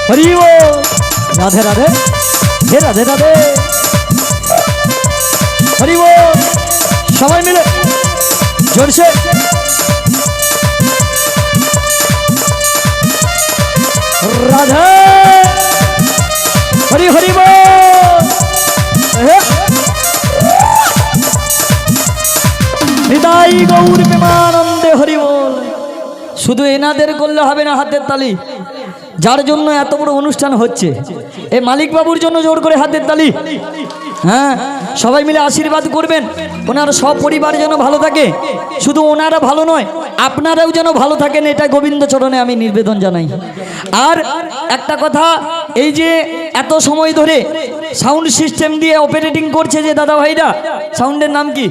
হরি বল। রাধে রাধে, হে রাধে রাধে, হরি বল। সবাই মিলে জোরসে রাধে হরি হরি বল। হৃদয় গৌর প্রেমানন্দে হরি বল। শুধু এনাদের করলে হবে না হাতের তালি, যার জন্য এত বড় অনুষ্ঠান হচ্ছে এই মালিক বাবুর জন্য জোর করে হাতের তালি। হ্যাঁ, সবাই মিলে আশীর্বাদ করবেন, ওনার সব পরিবার যেন ভালো থাকে। শুধু ওনারা ভালো নয়, আপনারাও যেন ভালো থাকেন, এটা গোবিন্দ চরণে আমি নিবেদন জানাই। আর একটা কথা, এই যে এত সময় ধরে সাউন্ড সিস্টেম দিয়ে অপারেটিং করছে যে দাদা ভাইরা, সাউন্ডের নাম কি?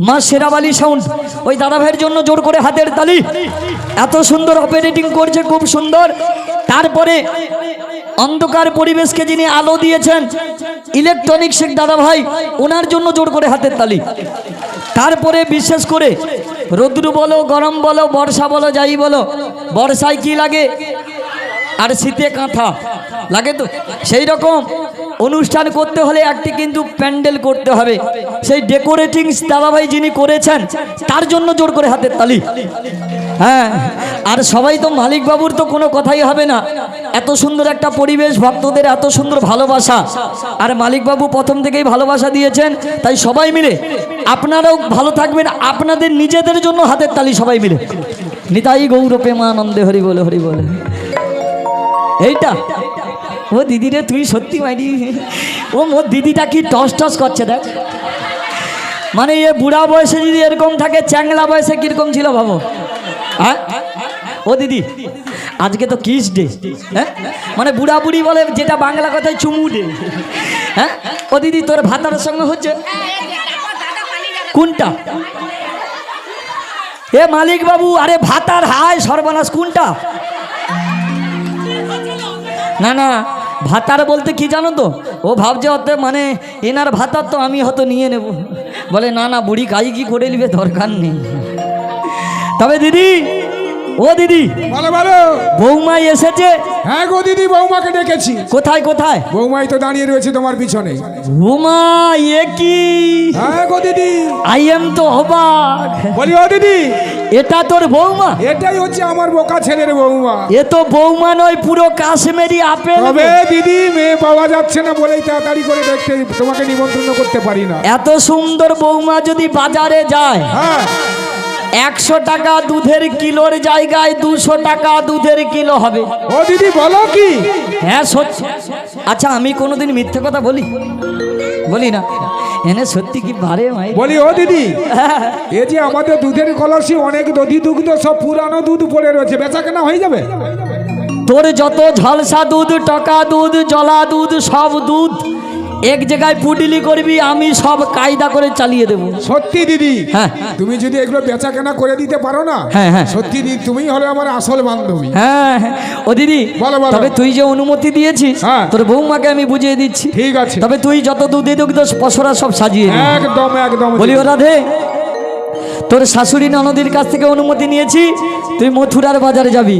মা শেরাবালি সাউন্ড। ওই দাদা ভাইয়ের জন্য জোর করে হাতের তালি। এত সুন্দর অপারেটিং করছে, খুব সুন্দর। তারপরে অন্ধকার পরিবেশকে যিনি আলো দিয়েছেন ইলেকট্রনিক্স দাদা ভাই, ওনার জন্য জোর করে হাতের তালি। তারপরে বিশেষ করে রৌদ্র বলো, গরম বলো, বর্ষা বলো, যাই বলো, বর্ষায় কি লাগে আর শীতে কাঁথা লাগে, তো সেই রকম অনুষ্ঠান করতে হলে একটি কিন্তু প্যান্ডেল করতে হবে। সেই ডেকোরেটিং দাদাভাই যিনি করেছেন তার জন্য জোর করে হাতের তালি। হ্যাঁ, আর সবাই তো মালিক বাবুর তো কোনো কথাই হবে না। এত সুন্দর একটা পরিবেশ, ভক্তদের এত সুন্দর ভালোবাসা, আর মালিক বাবু প্রথম থেকেই ভালোবাসা দিয়েছেন। তাই সবাই মিলে আপনারাও ভালো থাকবেন, আপনাদের নিজেদের জন্য হাতের তালি সবাই মিলে। নিতাই গৌর প্রেমানন্দে হরি বলে, হরি বলে। এইটা ও দিদি রে, তুই সত্যি মাইরি। ও মোর দিদিটা কি টস টস করছে দেখ। মানে এ বুড়া বয়সে যদি এরকম থাকে, চ্যাংলা বয়সে কিরকম ছিল ভাবো। হ্যাঁ ও দিদি, আজকে তো কিস ডে। হ্যাঁ, মানে বুড়া বুড়ি বলে যেটা বাংলা কথায় চুমু ডে। হ্যাঁ ও দিদি, তোর ভাতার সঙ্গে হচ্ছে কোনটা? এ মালিক বাবু, আরে ভাতার হায় সর্বনাশ, কোনটা? না না, ভাতার বলতে কি জানো তো, ও ভাবছে অত মানে এনার ভাতার তো আমি হয়তো নিয়ে নেব। বলে না না, বুড়ি কাজ কি করে নিবে, দরকার নেই। তবে দিদি, ও দিদি, ভালো ভালো বৌমাই এসেছে। হ্যাঁ গো দিদি, বৌমাকে ডেকেছি। কোথায় কোথায়? বৌমাই তো দাঁড়িয়ে রয়েছে তোমার পিছনে। বৌমা এ কি? হ্যাঁ গো দিদি, আই এম তো অবাক। বলি ও দিদি, এটা তোর বৌমা? এটাই হচ্ছে আমার বোকা ছেলের বৌমা। এ তো বৌমা নয়, পুরো কাশ্মীরি আপেল। তবে দিদি, মেয়ে পাওয়া যাচ্ছে না বলেই তাড়াতাড়ি করে দেখতে তোমাকে নিমন্ত্রণ করতে পারি না। এত সুন্দর বৌমা যদি বাজারে যায়, হ্যাঁ 100 টাকা দুধের কিলোর জায়গায় 200 টাকা দুধের কিলো হবে। ও দিদি বলো কি? হ্যাঁ সত্যি। আচ্ছা, আমি কোনোদিন মিথ্যে কথা বলি? বলি না। এনে সত্যি কি বারে ভাই? বলি ও দিদি, এ যে আমাদের দুধের কলসি অনেক দধি দুগ্ধ সব পুরানো দুধ পড়ে রয়েছে, বেচা কেনা হয়ে যাবে? তোর যত ঝলসা দুধ, টকা দুধ, জলা দুধ, সব দুধ এক জায়গায় পুডিলি করবি, আমি সব কায়দা করে চালিয়ে দেব। সত্যি দিদি? হ্যাঁ, তুমি যদি এগুলো বেচা কেনা করে দিতে পারো না, হ্যাঁ হ্যাঁ সত্যি দিদি, তুমি হলে আমার আসল বান্ধবী। হ্যাঁ হ্যাঁ। ও দিদি, বলো, বলো। তবে তুই যে অনুমতি দিয়েছিস, হ্যাঁ। তোর বৌমাকে আমি বুঝিয়ে দিচ্ছি। ঠিক আছে। তবে তুই যত দুধে দুগ্ধ পশরা সব সাজিয়ে নে। একদম একদম। বলি ও রাধে, তোর শাশুড়ি ননদির কাছ থেকে অনুমতি নিয়েছি, তুই মথুরার বাজারে যাবি।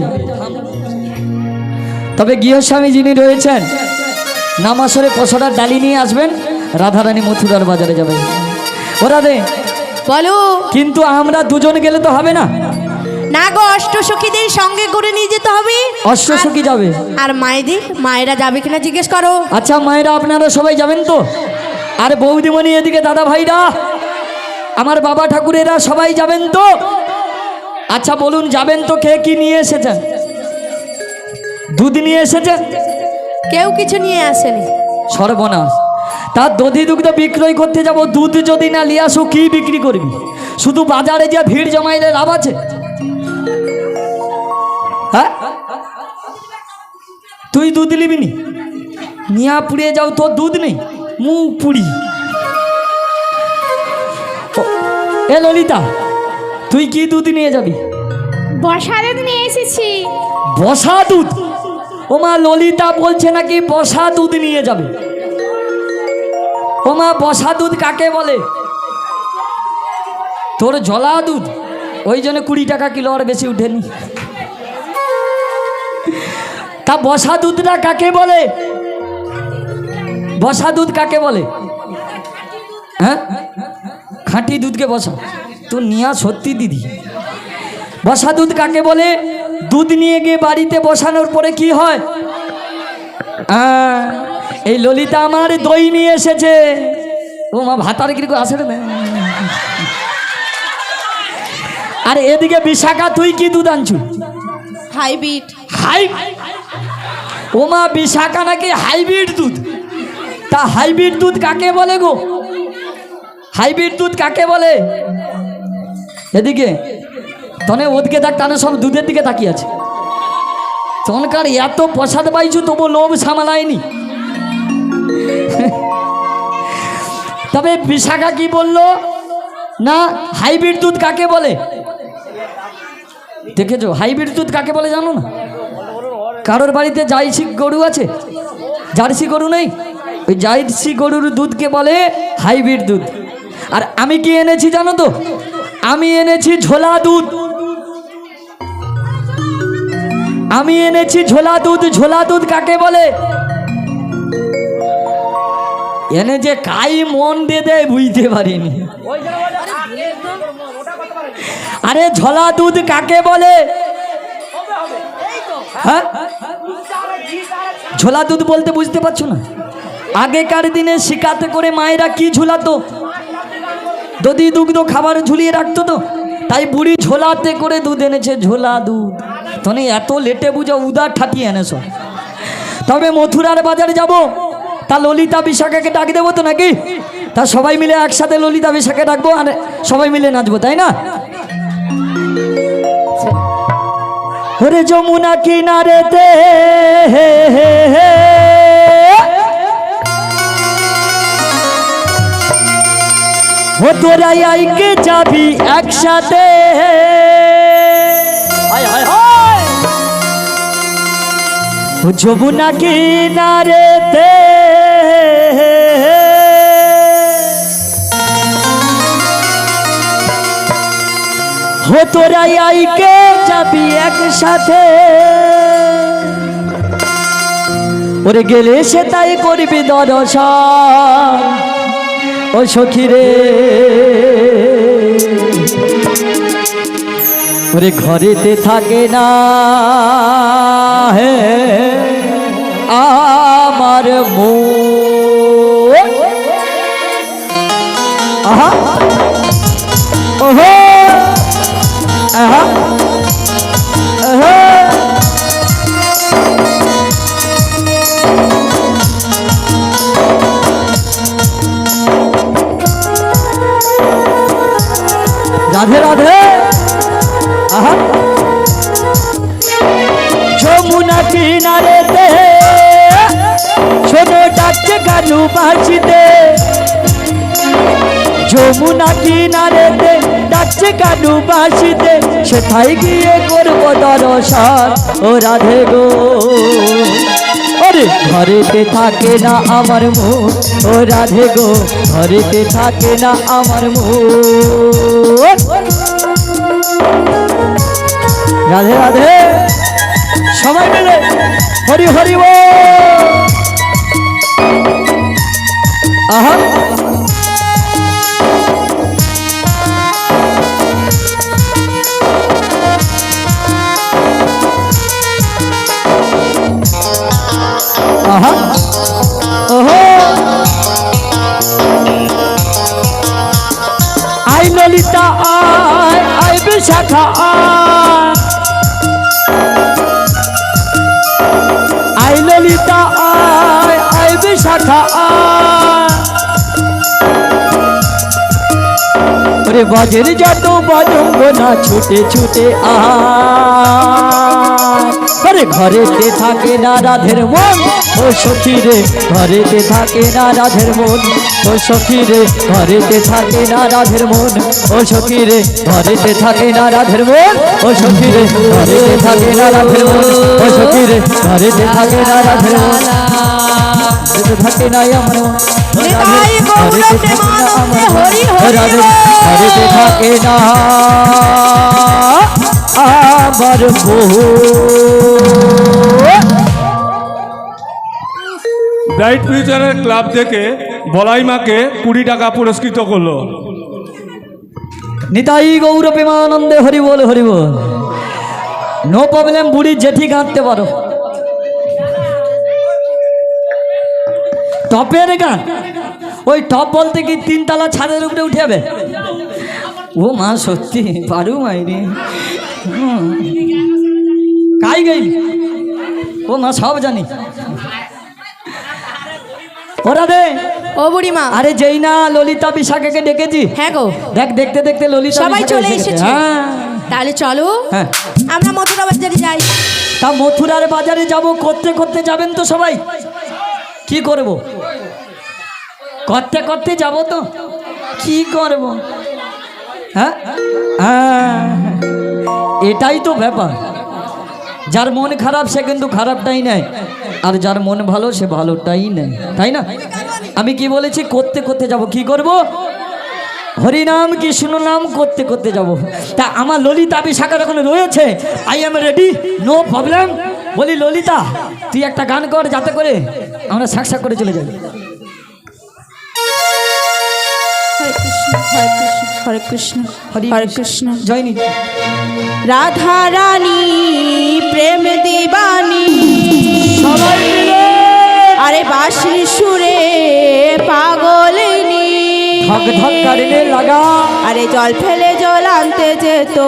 তবে গৃহস্বামী যিনি রয়েছেন, নামাসরে পশরার ডালি নিয়ে আসবেন, রাধারানী মথুরার বাজারে যাবে। ও রাধে বলো। কিন্তু আমরা দুজন গেলে তো হবে না। না গো, অষ্টসখীদের সঙ্গে করে নিয়ে যেতে হবে। অশ্বসখী যাবে। আর মায়েদের, মায়েরা যাবে কিনা জিজ্ঞেস করো। আচ্ছা মায়েরা, আপনারা সবাই যাবেন তো? আর বৌদিমণি এদিকে, দাদা ভাইরা, আমার বাবা ঠাকুরেরা সবাই যাবেন তো? আচ্ছা বলুন, যাবেন তো? কে কি নিয়ে এসেছেন? দুধ নিয়ে এসেছেন? কেউ কিছু নিয়ে আসেনি। সর্বনাশ। তার দধি দুগ্ধ বিক্রয় করতে যাব, দুধ যদি না নিয়ে আসো কি বিক্রি করবি? শুধু বাজারে যে ভিড় জমাইলে লাভ আছে? হ্যাঁ, তুই দুধ নিবি নি? নিয়া পুড়িয়ে যাও, তোর দুধ নেই? মুখ পুড়ি। এ ললিতা, তুই কি দুধ নিয়ে যাবি? বসা দুধ নিয়ে এসেছি। বসা দুধ? ও মা, ললিতা বলছে নাকি বসা দুধ নিয়ে যাবে। ও মা, বসা দুধ কাকে বলে? তোর জলা দুধ? ওই জন্য 20 টাকা কিলো, আর বেশি উঠেনি। তা বসা দুধটা কাকে বলে? বসা দুধ কাকে বলে? হ্যাঁ, খাঁটি দুধকে বসা। তো নিয়া সত্যি দিদি, বসা দুধ কাকে বলে? দুধ নিয়ে গিয়ে বাড়িতে বসানোর পরে কি হয়? এই ললিতা আমার দই নিয়ে এসেছে। ও মা, ভাতার কিরকম আসে রে। আর এদিকে বিশাখা, তুই কি দুধ আনছু? হাইব্রিড। ও মা, বিশাখা নাকি হাইব্রিড দুধ। তা হাইব্রিড দুধ কাকে বলে গো? হাইব্রিড দুধ কাকে বলে? এদিকে তনে ওদিকে দেখ, তানে সব দুধের দিকে তাকিয়ে আছে। তনকার এত প্রসাদ পাইছু, তবু লোভ সামালায়নি। তবে বিশাখা কি বললো না, হাইব্রিড দুধ কাকে বলে? দেখেছো হাইব্রিড দুধ কাকে বলে জানো না? কারোর বাড়িতে জার্সি গরু আছে? জার্সি গরু নেই? ওই জার্সি গরুর দুধকে বলে হাইব্রিড দুধ। আর আমি কি এনেছি জানো তো? আমি এনেছি ঝোলা দুধ। আমি এনেছি ঝোলা দুধ। ঝোলা দুধ কাকে বলে? এনে যে কাই মন দিয়ে দেয় বুঝতে পারিনি। আরে ঝোলা দুধ কাকে বলে? হ্যাঁ, ঝোলা দুধ বলতে বুঝতে পারছো না? আগেকার দিনে শিকাতে করে মায়েরা কি ঝুলাতো? দধি দুগ্ধ খাবার ঝুলিয়ে রাখতো, তো তাই বুড়ি ঝোলাতে করে দুধ এনেছে, ঝোলা দুধ। তনে এত লেটে বুঝো উদার ঠাটিয়ে এনেছ। তবে মথুরার বাজারে যাব, তা ললিতা বিশাখাকে ডাক দেবো তো নাকি? তা সবাই মিলে একসাথে ললিতা বিশাখাকে ডাকবো, আর সবাই মিলে নাচবো, তাই না? ওরে যমুনা কিনারেতে ও তোরাই আইকে যাবি একসাথে। ও যমুনা কিনারেতে ও তোরাই আইকে যাবি একসাথে। ওরে গেলে সে তাই করবি দর্শন। ও সখী রে, ওরে ঘরেতে থাকে না হে আমার মন। আহা ওহো আহা আহা। রাধে রাধে। আহা যমুনা কিনারেতে শোনো ডাকছে কানু বাঁচিতে। যমুনা কিনারেতে ডাকছে কানু বাঁচিতে, সেথায় গিয়ে করবো দর্শন। ও রাধে গো, ওরে ঘরেতে থাকে না আমার মন। ও রাধে গো, ঘরেতে থাকে না আমার মন। রাধে রাধে। সবাই মিলে হরি হরি বল। আহা আহা ওহো আই ললিতা আয়, আই বিশাখা আয়। আই ললিতা আয়, আই বিশাখা আয়। ওরে বাজের যত বাজঙ্গ না ছুটে ছুটে আয়। আরে ঘরেতে থাকে না রাধের মন। ও সখী রে, ঘরেতে থাকে না রাধের মন। ও সখী রে, ঘরেতে থাকে না রাধের মন। ও সখী রে, ঘরেতে থাকে না রাধের মন। ও সখী রে, ঘরেতে থাকে না রাধের মন। ও সখী রে, ঘরেতে থাকে না রাধের মন। থাকে না আমার মন। নিতাই গৌর প্রেমানন্দে হরি হরি। রাধে হরিতে থাকে না আমার বহু। ব্রাইট ফিউচারের ক্লাব থেকে বলাই মাকে 20 টাকা পুরস্কৃত করলো। নিতাই গৌর প্রেমানন্দে হরি বল হরি বল। নো প্রবলেম, বুড়ি জেঠি গাঁথতে পারো। টপের গান, ওই টপ বলতে কি 3 তলা ছাদের উপরে উঠে যাবে? ও মা সত্যি পারু মাইরে কাই গেল, ও মা সব জানি। ওরা দে ও বুড়িমা, আরে যেই না ললিতা বিশাখাকে ডেকেছি, হ্যাঁ গো, দেখ দেখতে দেখতে ললিতা সবাই বিশাখা চলে এসে গেছে। এসেছে। হ্যাঁ তাহলে চলো হ্যাঁ, আমরা মথুরা বাজারে যাই। তা মথুরার বাজারে যাব, করতে করতে যাবেন তো সবাই? কি করব? করতে করতে যাব তো কি করব? হ্যাঁ হ্যাঁ, এটাই তো ব্যাপার। যার মন খারাপ সে কিন্তু খারাপটাই নেয়, আর যার মন ভালো সে ভালোটাই নেয়, তাই না? আমি কি বলেছি? করতে করতে যাব। কি করব? হরিনাম কৃষ্ণ নাম করতে করতে যাব। তা আমার ললিতা বিশাখার ওখানে রয়েছে, I am ready, no problem. বলি ললিতা তুই একটা গান কর, যাতে করে আমরা সাকসাক করে চলে যাই। হরে কৃষ্ণ হরি হরে কৃষ্ণ। জয়নি রাধা রানী প্রেম দিবানী, সবাই মিলে আরে বাঁশির সুরে পাগলিনী, ধক ধক করনে লাগা। আরে জল ফেলে জল আনতে যেত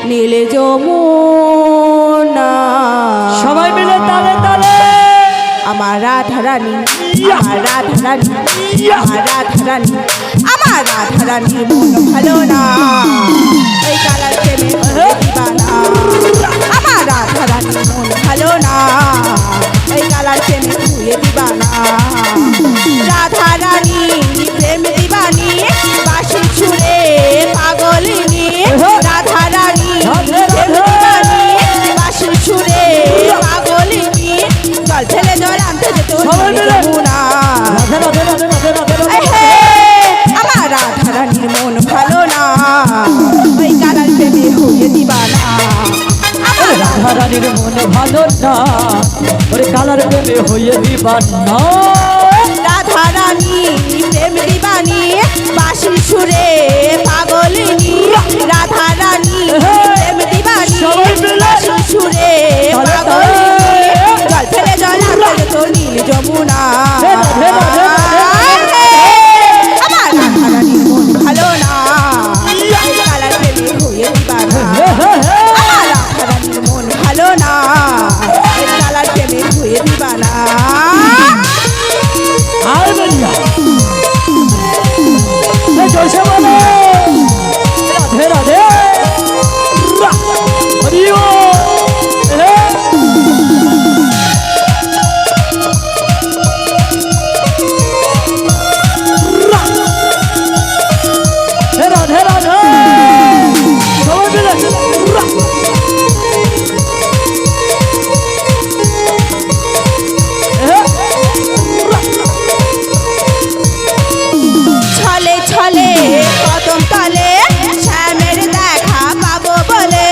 নীল যমুনা। সবাই মিলে তালে তালে। আমার রাধা রানী, আমার রাধা রানী, আমার রাধা রানী, আমার রাধা রানীর মন ভালো না, এই কালার প্রেমে হয়ে দিবানা। আমার রাধা রানীর মন ভালো না, এই কালার প্রেমে হয়ে দিবানা। রাধা রানী প্রেম দিবানী, বাঁশির সুরে পাগলিনী। রাধা রানী প্রেম দিবানী, বাঁশির সুরে পাগলিনী, জল ফেলে জল আনতে যেত সবাই মিলে। যমুনা। রাধে রাধে রাধে রাধে রাধে রাধে। এহে, আমার রাধা রানীর মন ভালো না, ওই কালার প্রেমে হয়ে দিবানা। আমার রাধা রানীর মনে ভালো না, ওরে কালার প্রেমে হয়ে দিবানা। রাধা রানী প্রেম দিবানী, বাঁশির সুরে পাগলিনী। রাধা রানী প্রেম দিবানী, সবাই মিলে। বাঁশির সুরে পাগলিনী, জল ফেলে জল আনতে যেত নীল যমুনা। রাধে রাধে রাধে। আমার রাধা রানীর মন ভালো না, এই কালার প্রেমে হয়ে দিবানা। আমার রাধা রানীর মন ভালো না, এই কালার প্রেমে হয়ে দিবানা। আর বলিয়া জয়সে বলো রাধে রাধে। হরি বল। রাধে রাধে সবাই মিলে। ছলে ছলে কদম তলে শ্যামের দেখা পাবো বলে।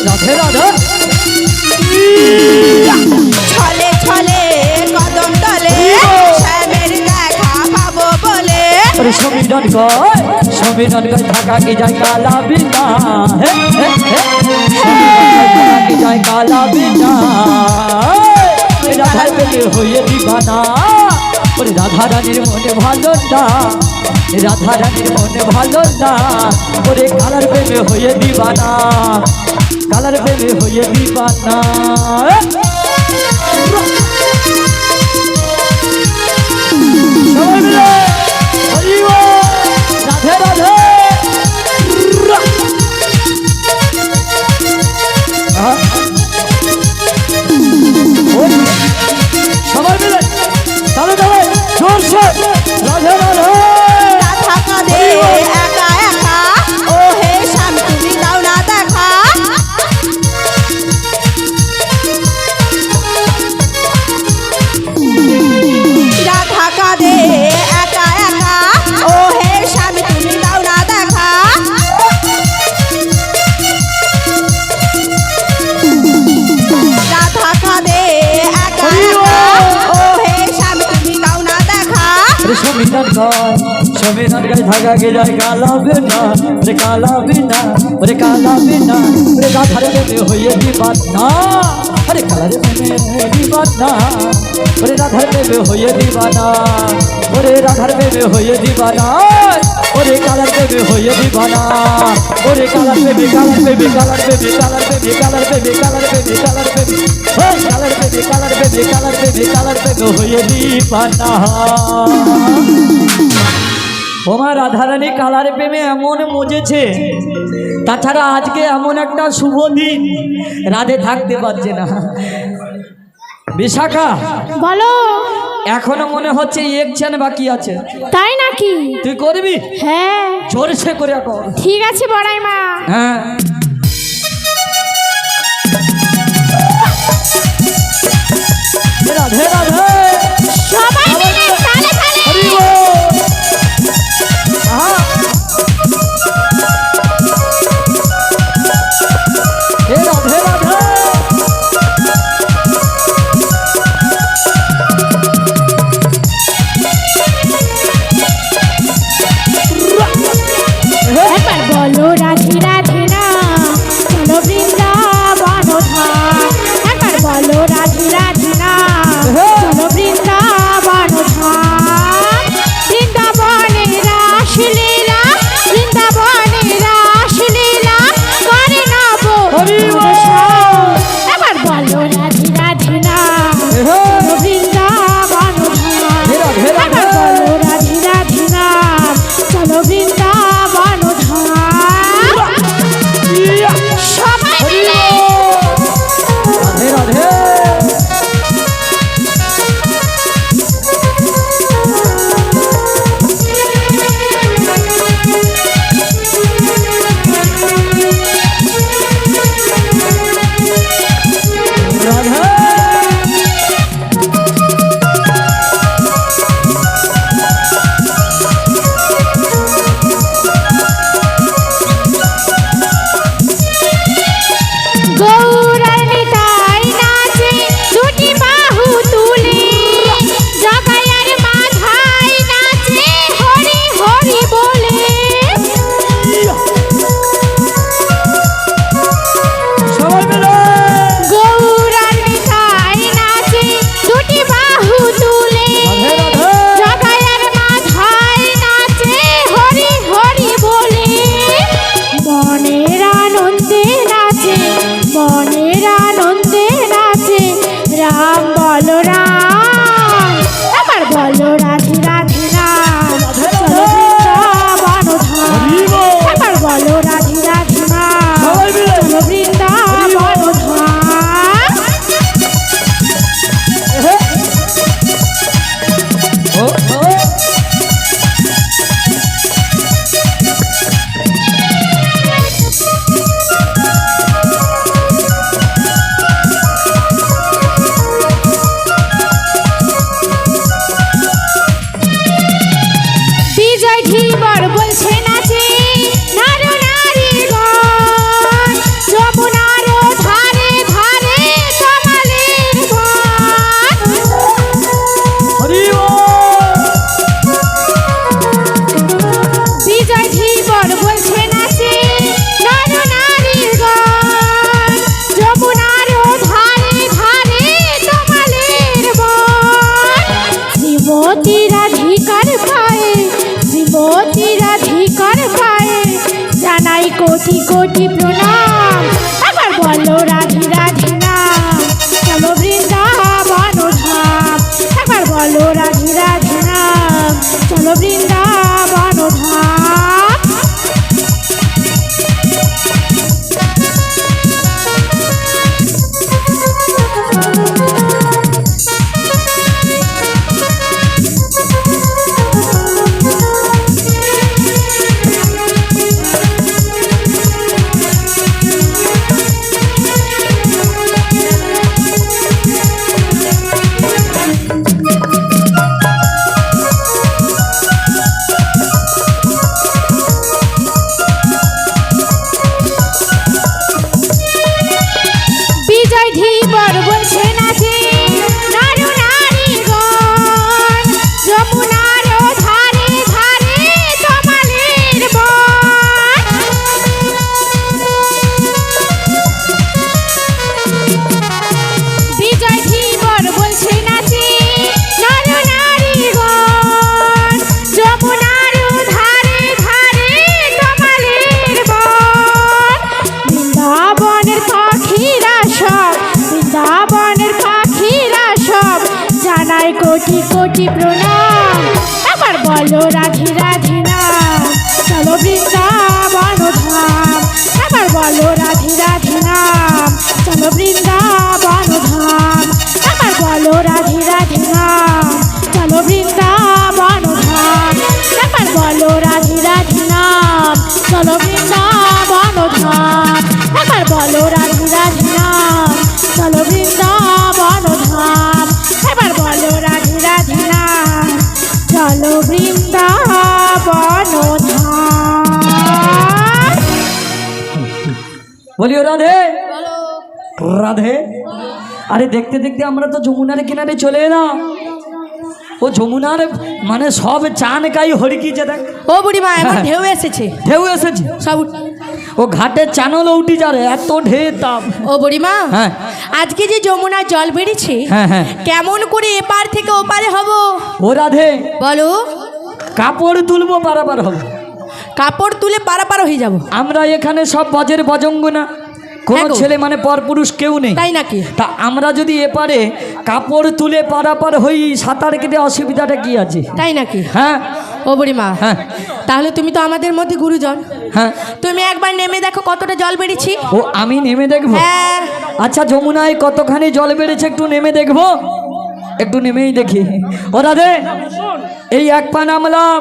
রাধে রাধে। ছলে ছলে কদম তলে শ্যামের দেখা পাবো বলে। সমীরণ কয়, সমীরণ কয় থাকা কি যায় কালা বিনা। হে হে হে, সমীরণ কয় থাকা কি যায় কালা বিনা। রাধার প্রেমে হয়ে দিবানা, ওরে রাধা রানীর মনে ভালো না, রাধা রানীর মনে ভালো না, ওরে কালার প্রেমে হয়ে দিবানা, কালার প্রেমে হয়ে দিবানা। সবাই মিলে হরি বল। রাধে রাধে। সবাই মিলে তাহলে তাহলে জোরসে রাধে রাধে। রাধা কাঁদে একা একা, ও হে শ্যাম তুমি দাও না দেখা। কয় সমীরণ গায়ে থাকা গেলায় কালাবে না রে কালাবে না ওরে কালাবে না ওরে রাধার প্রেমে হয়ে দিবান না আরে কালারে প্রেমে হয়ে দিবান না ওরে রাধার প্রেমে হয়ে দিবানা ওরে রাধার প্রেমে হয়ে দিবানা ওরে কালার প্রেমে হয়ে দিবানা ওরে কালার প্রেমে কালার প্রেমে কালার প্রেমে কালার প্রেমে কালার প্রেমে কালার প্রেমে কালার প্রেমে ওই কালার প্রেমে কালার প্রেমে কালার প্রেমে কালার প্রেমে হয়ে দিবানা তোমার রাধারানী কালার প্রেমে এমন মজেছে তাছাড়া আজকে এমন একটা শুভ দিন রাধে থাকতে পারছে না বিশাখা বলো। এখনো মনে হচ্ছে একছেন বাকি আছে তাই নাকি? তুই করবি? হ্যাঁ জোরসে করে কর। ঠিক আছে বড়াই মা। হ্যাঁ রাধে রাধে সবাই মিলে তালে তালে। হরি বল। আহা। হে রাধে রাধে একবার বলো রাধে রাধে না চলো বৃন্দাবন ধাম। একবার বলো রাধে রাধে না চলো বৃন্দাবন ধাম। বৃন্দাবনে রাসলীলা বৃন্দাবনে রাসলীলা করে নব একবার বলো রাধে রাধে না চলো বৃন্দাবন ধাম। একবার বলো রাধে রাধে না চলো বৃন্দাবন ধাম। সবাই মিলে রাধে রাধে রাধে গৌরার নিতাই নাচে দুটি বাহু তুলে জগায়ার মাথায় নাচে হরি হরি বলে। সবাই মিলে গৌরার নিতাই নাচে দুটি বাহু তুলে রাধে রাধে জগায়ার মাথায় নাচে হরি হরি বলে। মনের আনন্দে নাচে মনের আনন্দে নাচে রাম বলো রাম। এবার বলো রাধে রাধে রাম চলো বৃন্দাবন ধাম। এবার বলো রাধে রাধে রাম সবাই মিলে চলো বৃন্দাবন ধাম। ও ও বিজয় ধীবর বলছে নাচে নার নারীর গান যমুনার ধারে ধারে কমলের গান। হরি বল। বিজয় ধীবর বলছে নাচে নার নারীর গান যমুনার ধারে ধারে কমলের গান। শ্রীমতী রাধিকার পায়ে শ্রীমতী রাধিকার পায়ে জানাই কোটি কোটি প্রণাম। আবার বলো রাধে রাধে নাম চলো বৃন্দাবন ধাম। একবার বলো রাধে রাধে নাম চলো বৃন্দাবন ধাম। জানাই কোটি কোটি প্রণাম। এবার বলো রাধে রাধে নাম, চলো বৃন্দাবন ধাম। এবার বলো রাধে রাধে নাম, চলো বৃন্দাবন ধাম। এবার বলো রাধে রাধে নাম, চলো বৃন্দাবন ধাম। এবার বলো রাধে রাধে নাম, চলো বৃন্দাবন ধাম। এবার বলো রাধে রাধে নাম, চলো বৃন্দাবন ধাম। এবার বলো রাধে রাধে নাম, চলো বৃন্দাবন ধাম। বলিও রাধে রাধে। আরে দেখতে দেখতে আমরা তো যমুনার কিনারে চলে এলাম। ও যমুনার মানে সব চান কাই হরিকিছে দেখ। ও বুড়িমা এখন ঢেউ এসেছে, ঢেউ এসেছে, সব ও ঘাটের চানল উঠি যারে এত ঢেউ তাপ। ও বুড়িমা হ্যাঁ আজকে যে যমুনার জল বেড়েছে, হ্যাঁ হ্যাঁ কেমন করে এপার থেকে ওপারে হব ও রাধে, বলো? কাপড় তুলবো পারাবার হবে। কাপড় তুলে পারাপার হয়ে যাব। আমরা এখানে সব বজের বজঙ্গ না, কোনো হ্যাঁ গো। ছেলে মানে পরপুরুষ কেউ নেই, তাই নাকি? তা আমরা যদি এপারে কাপড় তুলে পারাপার হই সাঁতার কেটে অসুবিধাটা কি আছে? তাই নাকি? হ্যাঁ ও বুড়িমা হ্যাঁ তাহলে তুমি তো আমাদের মধ্যে গুরুজন, হ্যাঁ। তুমি একবার নেমে দেখো কতটা জল বেড়েছি। ও আমি নেমে দেখবো? হ্যাঁ আচ্ছা যমুনায় কতখানি জল বেড়েছে একটু নেমে দেখবো, একটু নেমেই দেখি। ও রাধে, এই এক পা নামলাম,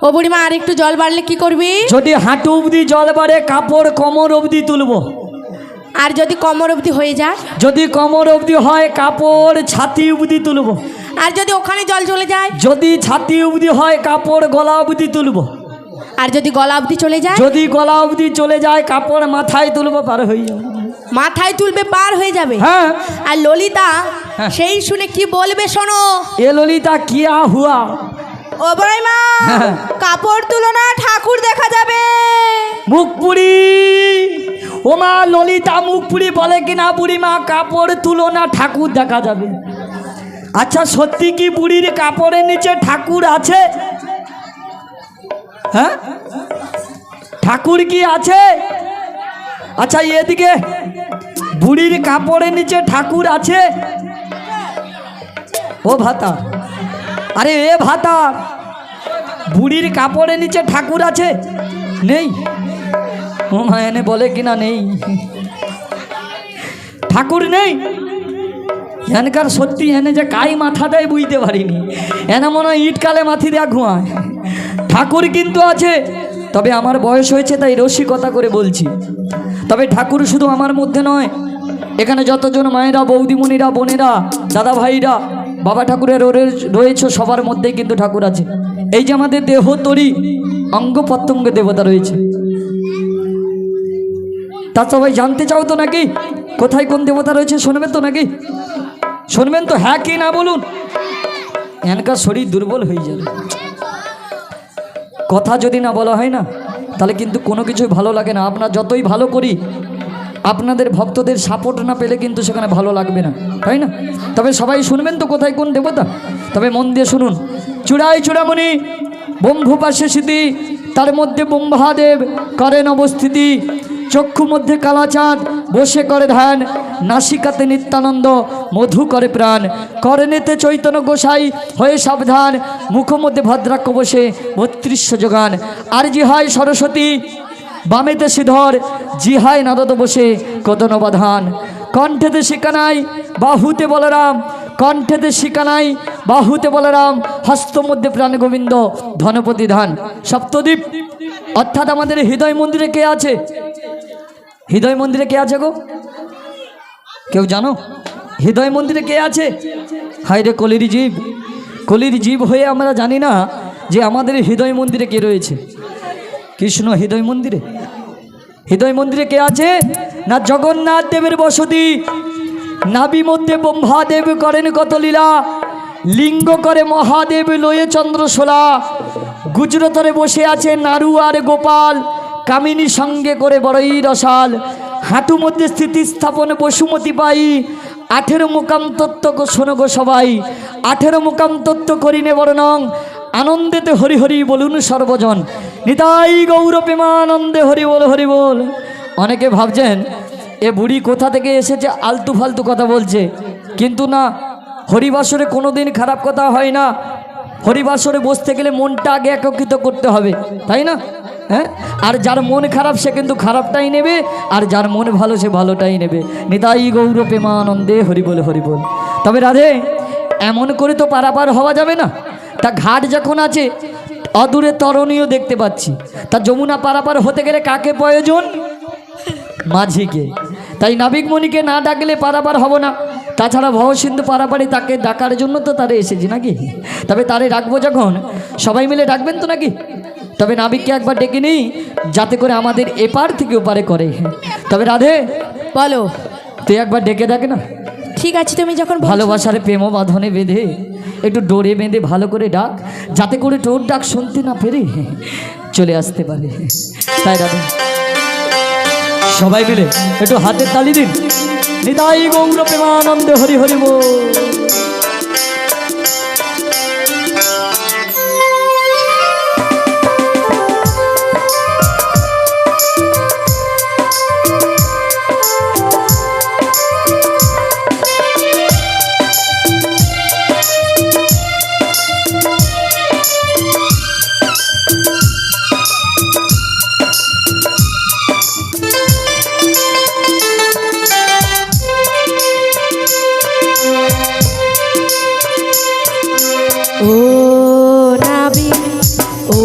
ও বুড়িমা আর একটু জল বাড়লে কি করবি? যদি হাঁটু অবধি জল বাড়ে কাপড় কোমর অবধি তুলবো, আর যদি কোমর অবধি হয়ে যায়? যদি কোমর অবধি হয় কাপড় ছাতি অবধি তুলবো, আর যদি ওখানে জল চলে যায়? যদি ছাতি অবধি হয় কাপড় গলা অবধি তুলবো, আর যদি গলা অবধি চলে যায়? যদি গলা অবধি চলে যায় কাপড় মাথায় তুলবো, পার হয়ে যাবে। মাথায় তুলবে পার হয়ে যাবে। হ্যাঁ আর ললিতা হ্যাঁ। সেই শুনে কি বলবে শোনো। এ ললিতা কিয়া হুয়া। ও বুড়িমা হ্যাঁ। কাপড় তুলো না, ঠাকুর দেখা যাবে। মুখ পুরি, ও মা ললিতা মুখ পুরি বলে কিনা বুড়িমা কাপড় তুলো না ঠাকুর দেখা যাবে। আচ্ছা সত্যি কি বুড়ির কাপড়ের নিচে ঠাকুর আছে? হ্যাঁ ঠাকুর কি আছে? আচ্ছা এদিকে বুড়ির কাপড়ের নিচে ঠাকুর আছে? ও ভাতা, আরে এ ভাতা, বুড়ির কাপড়ের নিচে ঠাকুর আছে? নেই? ও মা এনে বলে কিনা নেই, ঠাকুর নেই। এনকার সত্যি এনে যে কাই মাথা দেয় বুঝতে পারিনি, এনে মনে হয় ইট কালে মাথি দেয়া ঘুমায়। ঠাকুর কিন্তু আছে, তবে আমার বয়স হয়েছে তাই রসিকতা করে বলছি। তবে ঠাকুর শুধু আমার মধ্যে নয়, এখানে যতজন মায়েরা বৌদিমণিরা বোনেরা দাদা ভাইরা বাবা ঠাকুরের রয়েছে সবার মধ্যেই কিন্তু ঠাকুর আছে। এই যে আমাদের দেহ তরি অঙ্গ প্রত্যঙ্গ দেবতা রয়েছে, তা সবাই জানতে চাও তো নাকি কোথায় কোন দেবতা রয়েছে? শুনবেন তো নাকি? শুনবেন তো? হ্যাঁ কি না বলুন, এনকার শরীর দুর্বল হয়ে যাবে। কথা যদি না বলা হয় না তাহলে কিন্তু কোনো কিছুই ভালো লাগে না। আপনার যতই ভালো করি আপনাদের ভক্তদের সাপোর্ট না পেলে কিন্তু সেখানে ভালো লাগবে না, তাই না? তবে সবাই শুনবেন তো কোথায় কোন দেবতা? তবে মন দিয়ে শুনুন। চূড়াই চূড়ামণি ব্রহ্মপাশে স্মৃতি, তার মধ্যে ব্রহ্মাদেব করেন অবস্থিতি। চক্ষু মধ্যে কালাচাঁদ বসে করে ধ্যান, নাসিকাতে নিত্যানন্দ মধু করে প্রাণ। করেনেতে চৈতন্য গোসাই হয়ে সাবধান, মুখ মধ্যে ভদ্রাক্ষ বসে ৩২ যোগান। আর জিহায় সরস্বতী বামেতে শ্রীধর, জিহায় নারদ বসে কদন বাধান। কণ্ঠেতে শিকানাই বাহুতে বলরাম, কণ্ঠেতে শিকানাই বাহুতে বলরাম। হস্ত মধ্যে প্রাণ গোবিন্দ ধনপতি ধান। সপ্তদ্বীপ অর্থাৎ আমাদের হৃদয় মন্দিরে কে আছে? হৃদয় মন্দিরে কে আছে গো? কেউ জানো হৃদয় মন্দিরে কে আছে? হায় রে কলির জীব, কলির জীব হয়ে আমরা জানি না যে আমাদের হৃদয় মন্দিরে কে রয়েছে। কৃষ্ণ হৃদয় মন্দিরে, হৃদয় মন্দিরে কে আছে? না জগন্নাথ দেবের বসতি। নাভি মধ্যে ব্রহ্মাদেব করেন কত লীলা, লিঙ্গ করে মহাদেব লয়ে চন্দ্রশোলা। গুজরতরে বসে আছে নারু আর গোপাল, কামিনী সঙ্গে করে বড়ই রসাল। হাঁটু মধ্যে স্থিতিস্থাপন বসুমতি পাই, 18 মুকাম তত্ত্ব গো শোনো গো সবাই। 18 মুকাম তত্ত্ব করিনে বর্ণং, আনন্দেতে হরি হরি বলুন সর্বজন। নিতাই গৌর প্রেমানন্দে হরি বল হরি বল। অনেকে ভাবছেন এ বুড়ি কোথা থেকে এসেছে, আলতু ফালতু কথা বলছে, কিন্তু না, হরিবাসরে কোনোদিন খারাপ কথা হয় না। হরিবাসরে বসতে গেলে মনটা আগে একত্রিত করতে হবে, তাই না? হ্যাঁ, আর যার মন খারাপ সে কিন্তু খারাপটাই নেবে, আর যার মন ভালো সে ভালোটাই নেবে। নিতাই গৌর প্রেমানন্দে হরি বল হরি বল। তবে রাধে, এমন করে তো পারাপার হওয়া যাবে না। তা ঘাট যখন আছে, অদূরে তরণীও দেখতে পাচ্ছি, তা যমুনা পারাপার হতে গেলে কাকে প্রয়োজন? মাঝিকে। তাই নাবিকমণিকে না ডাকলে পারাপার হব না। তাছাড়া ভবসিন্ধু পারাপারে তাকে ডাকার জন্য তো তারে এসেছি নাকি। তবে তারে ডাকবো যখন, সবাই মিলে ডাকবেন তো নাকি? তবে নাবিককে একবার ডেকে নিই, যাতে করে আমাদের এপার থেকে ওপারে করে। তবে রাধে, বলো। তুই একবার ডেকে দেখ না। ঠিক আছে, তুমি যখন বলছো। ভালোবাসার প্রেম বাঁধনে বেঁধে একটু ডোরে বেঁধে ভালো করে ডাক, যাতে করে তোর ডাক শুনতে না পেরে চলে আসতে পারে। তাই রাধে, সবাই মিলে একটু হাতের তালি দিন। নিতাই গৌর প্রেমানন্দে হরি হরি বল। ও নাবি, ও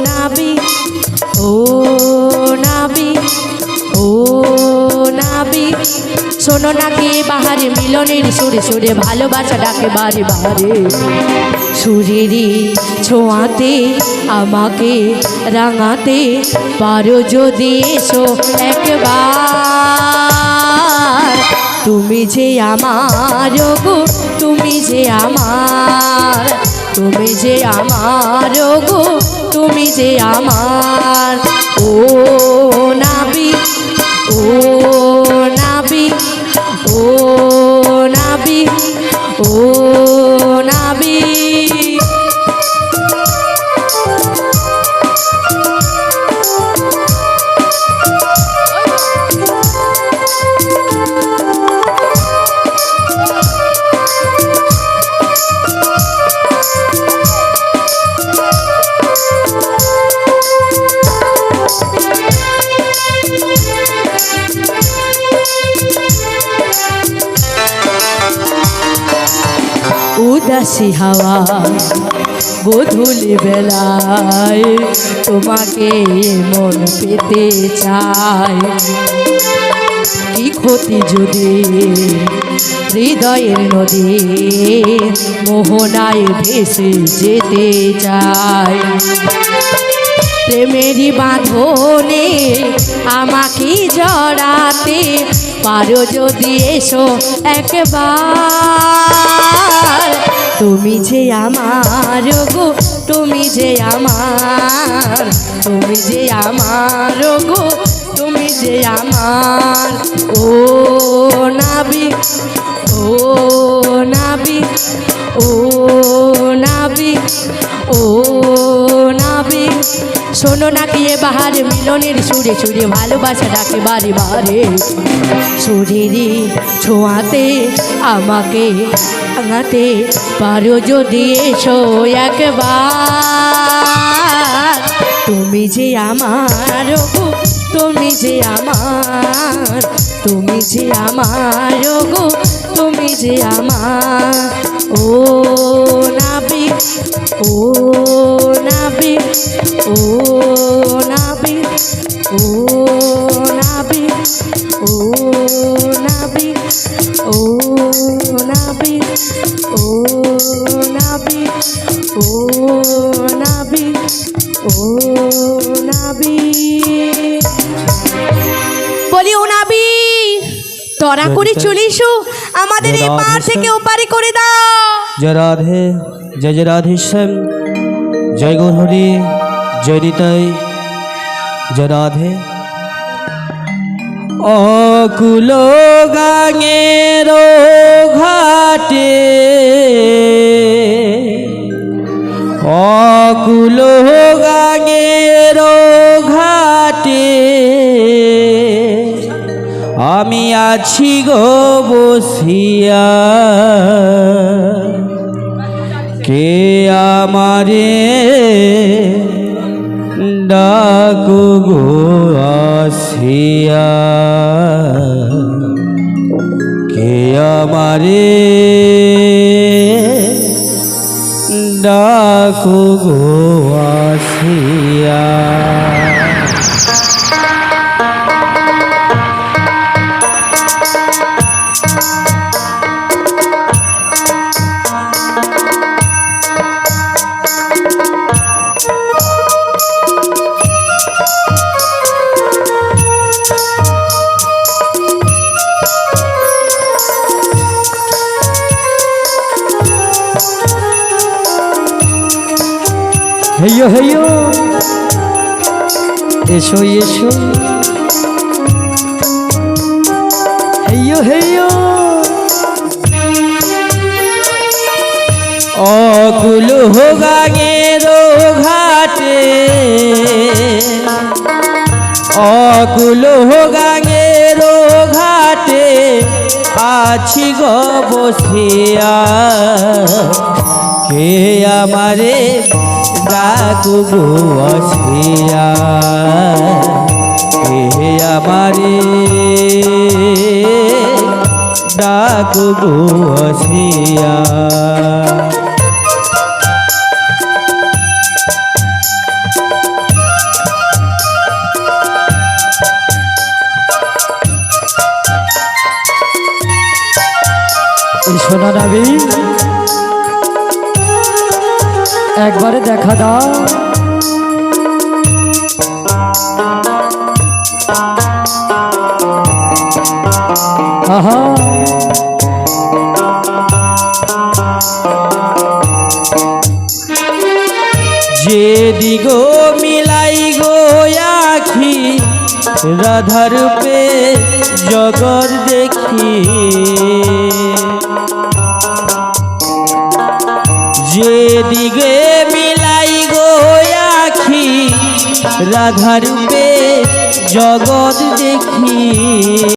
নাবি, ও নাবি, ও নাবি, শোনো না কে বাহারে মিলনের সুরে সুরে ভালোবাসা ডাকে বারে বারে। সুরেরই ছোঁয়াতে আমাকে রাঙাতে পারো যদি এসো একবার। তুমি যে আমার গো, তুমি যে আমার, তুমি যে আমার গো, তুমি যে আমার। ও নাবি, ও নাবি, ও নাবি, ও নাবি। উদাসী হাওয়া গোধূলি বেলায় তোমাকে মন পেতে চায়। কি ক্ষতি যদি হৃদয়ের নদী মোহনায় ভেসে যেতে চায়। প্রেমেরই বাঁধনে আমাকে জড়াতে পারো যদি এসো একবার। তুমি যে আমার গো, তুমি যে আমার, তুমি যে আমার গো, তুমি যে আমার। ও নাবি, ও নাবি, ও নাবি, ও নাবি, শোনো না কি এ বাহারে মিলনের সুরে সুরে ভালোবাসা ডাকে বারে বারে। সুরেরই ছোঁয়াতে আমাকে রাঙাতে পারো যদি এসো একবার। তুমি যে আমার গো, তুমি যে আমার, তুমি যে আমার গো, তুমি যে আমার। ও নাবি, ও নাবি, ও নাবি, ও নাবি, ও নাবি, ও নাবি, ও নাবি, ও নাবি, ও নাবি। বলি ও নাবি, তরা করে চলে এসো, আমাদের এই পার থেকে ওপারে করে দাও। জয় রাধে, জয় জয় রাধেশ্যাম, জয় গৌর হরি, জয় নিতাই, জয় রাধে। অকুল গাঙের ঘাটে, অকুল গাঙের ঘাটে আমি আছি গো বসিয়া, কে আমারে ডাকো গো আসিয়া, কে আমারে ডাকো গো আসিয়া। হেইয়ো হেইয়ো, এসো এসো, হেইয়ো হেইয়ো। অকুল গাঙের ঘাটে, অকুল গাঙের ঘাটে আছি গো বসিয়া, কে আমারে ডাকো গো আসিয়া, কে আমারে ডাকো গো আসিয়া। সোনা নাবি একবারে দেখা দাও, আহা যেদিগ মিলাই গো আখি রাধার পে জগৎ দেখি, যেদিগে মিলাই গো আখি রাধার পে জগৎ দেখি।